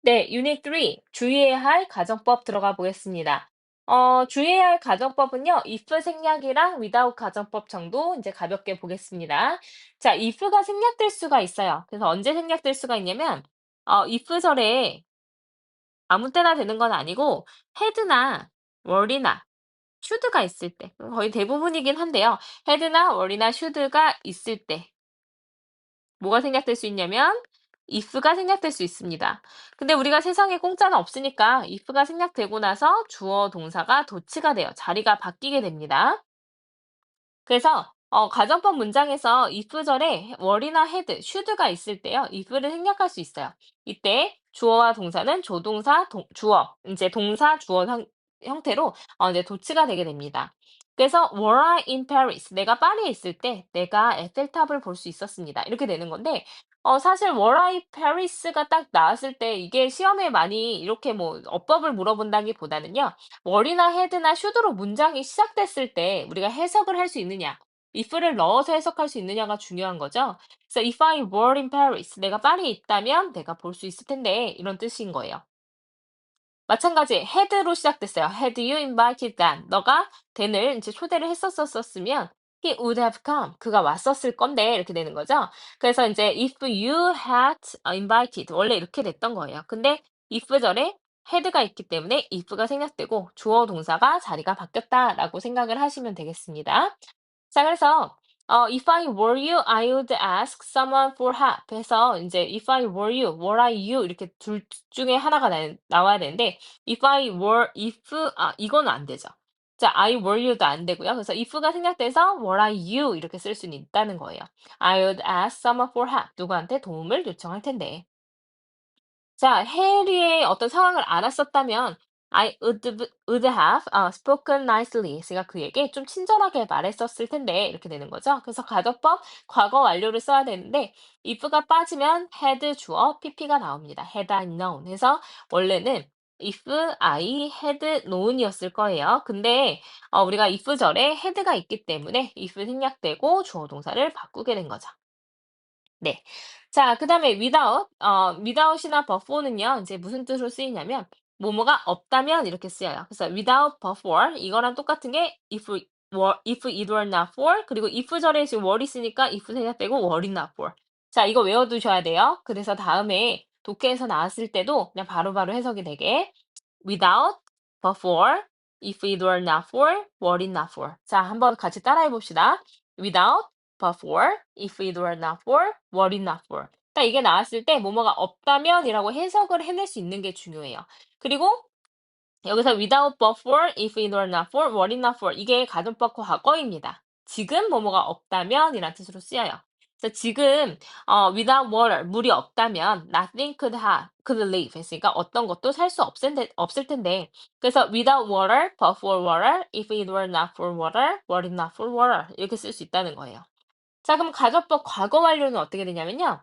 네, 유닛 3 주의해야 할 가정법 들어가 보겠습니다. 주의해야 할 가정법은요, if 생략이랑 without 가정법 정도 이제 가볍게 보겠습니다. 자, if가 생략될 수가 있어요. 그래서 언제 생략될 수가 있냐면, if절에 아무 때나 되는 건 아니고, had나 were나 should가 있을 때, 거의 대부분이긴 한데요. had나 were나 should가 있을 때, 뭐가 생략될 수 있냐면 if가 생략될 수 있습니다. 근데 우리가 세상에 공짜는 없으니까 if가 생략되고 나서 주어 동사가 도치가 돼요. 자리가 바뀌게 됩니다. 그래서 가정법 문장에서 if절에 were나 had, should가 있을 때요. if를 생략할 수 있어요. 이때 주어와 동사는 조동사, 주어, 이제 동사, 주어 형태로 이제 도치가 되게 됩니다. 그래서 were I in Paris? 내가 파리에 있을 때 내가 에펠탑을 볼 수 있었습니다. 이렇게 되는 건데 사실 were I Paris가 딱 나왔을 때 이게 시험에 많이 이렇게 뭐 어법을 물어본다기보다는요. were나 had나 should로 문장이 시작됐을 때 우리가 해석을 할 수 있느냐, if를 넣어서 해석할 수 있느냐가 중요한 거죠. 그래서 if I were in Paris, 내가 파리에 있다면 내가 볼 수 있을 텐데 이런 뜻인 거예요. 마찬가지 had로 시작됐어요. Had you invited Dan? 너가 댄을 이제 초대를 했었었으면 he would have come. 그가 왔었을 건데 이렇게 되는 거죠. 그래서 이제 if you had invited 원래 이렇게 됐던 거예요. 근데 if절에 had가 있기 때문에 if가 생략되고 주어 동사가 자리가 바뀌었다라고 생각을 하시면 되겠습니다. 자, 그래서 if I were you, I would ask someone for help 해서 이제 if I were you, were I you 이렇게 둘 중에 하나가 나와야 되는데 이거는 안 되죠. 자, I were you도 안 되고요. 그래서 if가 생략돼서 were I you 이렇게 쓸 수는 있다는 거예요. I would ask someone for help. 누구한테 도움을 요청할 텐데. 자, 해리의 어떤 상황을 알았었다면 I would have spoken nicely. 제가 그에게 좀 친절하게 말했었을 텐데 이렇게 되는 거죠. 그래서 가정법 과거 완료를 써야 되는데 if가 빠지면 had 주어 pp가 나옵니다. had I known 해서 원래는 if I had known이었을 거예요. 근데 우리가 if절에 had가 있기 때문에 if 생략되고 주어 동사를 바꾸게 된 거죠. 네. 자, 그다음에 without이나 before는요. 이제 무슨 뜻으로 쓰이냐면 뭐뭐가 없다면 이렇게 쓰여요. 그래서 without before 이거랑 똑같은 게 if it were not for 그리고 if절에 지금 were 있으니까 if 생략되고 were it not for. 자, 이거 외워두셔야 돼요. 그래서 다음에 독해에서 나왔을 때도 그냥 바로바로 해석이 되게 without, before, if it were not for, were it not for. 자, 한번 같이 따라해 봅시다. without, before, if it were not for, were it not for. 딱 이게 나왔을 때 뭐뭐가 없다면이라고 해석을 해낼 수 있는 게 중요해요. 그리고 여기서 without before, if it were not for, were it not for 이게 가정법 과거입니다. 지금 뭐뭐가 없다면이라는 뜻으로 쓰여요. 그래서 지금 without water 물이 없다면 nothing could live 했으니까 어떤 것도 살 수 없을 텐데 그래서 without water, but for water, if it were not for water, were it not for water 이렇게 쓸 수 있다는 거예요. 자, 그럼 가정법 과거 완료는 어떻게 되냐면요.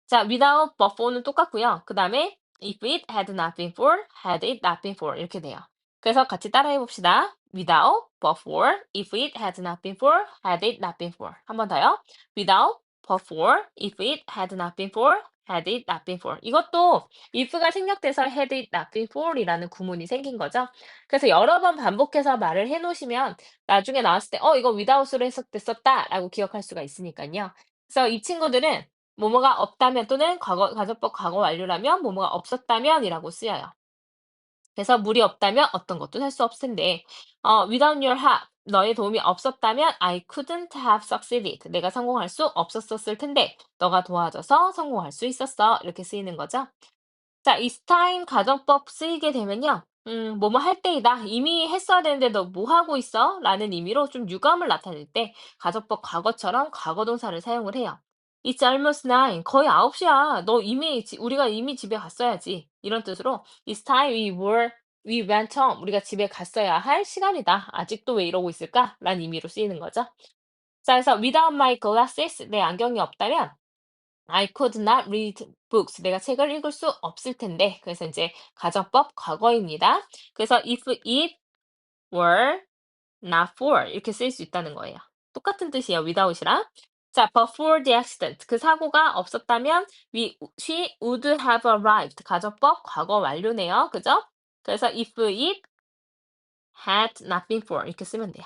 자, without before는 똑같고요. 그 다음에 if it had not been for, had it not been for 이렇게 돼요. 그래서 같이 따라해 봅시다. without before, if it had not been for, had it not been for. 한 번 더요. without before, if it had not been for, had it not been for. 이것도 if가 생략돼서 had it not been for이라는 구문이 생긴 거죠. 그래서 여러 번 반복해서 말을 해 놓으시면 나중에 나왔을 때 이거 without으로 해석됐었다라고 기억할 수가 있으니까요. 그래서 이 친구들은 뭐뭐가 없다면 또는 가정법 과거 완료라면 뭐뭐가 없었다면이라고 쓰여요. 그래서 물이 없다면 어떤 것도 살 수 없을 텐데 without your help 너의 도움이 없었다면 I couldn't have succeeded. 내가 성공할 수 없었을 텐데 너가 도와줘서 성공할 수 있었어. 이렇게 쓰이는 거죠. 자, it's time 가정법 쓰이게 되면요. 뭐뭐 할 때이다. 이미 했어야 되는데 너 뭐 하고 있어? 라는 의미로 좀 유감을 나타낼 때 가정법 과거처럼 과거 동사를 사용을 해요. It's almost 9. 거의 9시야. 너 우리가 이미 집에 갔어야지. 이런 뜻으로 It's time we went home. 우리가 집에 갔어야 할 시간이다. 아직도 왜 이러고 있을까? 라는 의미로 쓰이는 거죠. 자, 그래서 without my glasses 내 안경이 없다면 I could not read books. 내가 책을 읽을 수 없을 텐데. 그래서 이제 가정법 과거입니다. 그래서 if it were not for 이렇게 쓸 수 있다는 거예요. 똑같은 뜻이에요. without이랑. 자, before the accident. 그 사고가 없었다면 she would have arrived. 가정법 과거 완료네요. 그죠? 그래서 if it had not been for 이렇게 쓰면 돼요.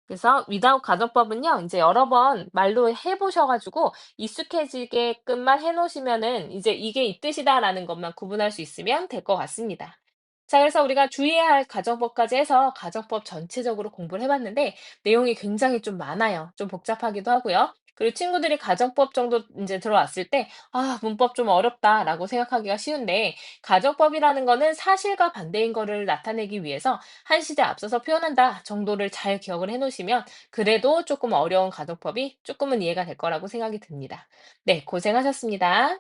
그래서 without 가정법은요, 이제 여러 번 말로 해 보셔 가지고 익숙해지게끔만 해 놓으시면은 이제 이게 이 뜻이다라는 것만 구분할 수 있으면 될 것 같습니다. 자, 그래서 우리가 주의해야 할 가정법까지 해서 가정법 전체적으로 공부를 해 봤는데 내용이 굉장히 좀 많아요. 좀 복잡하기도 하고요. 그리고 친구들이 가정법 정도 인제 들어왔을 때 '아 문법 좀 어렵다.'라고 생각하기가 쉬운데 가정법이라는 거는 사실과 반대인 거를 나타내기 위해서 한 시대 앞서서 표현한다 정도를 잘 기억을 해 놓으시면 그래도 조금 어려운 가정법이 조금은 이해가 될 거라고 생각이 듭니다. 네, 고생하셨습니다.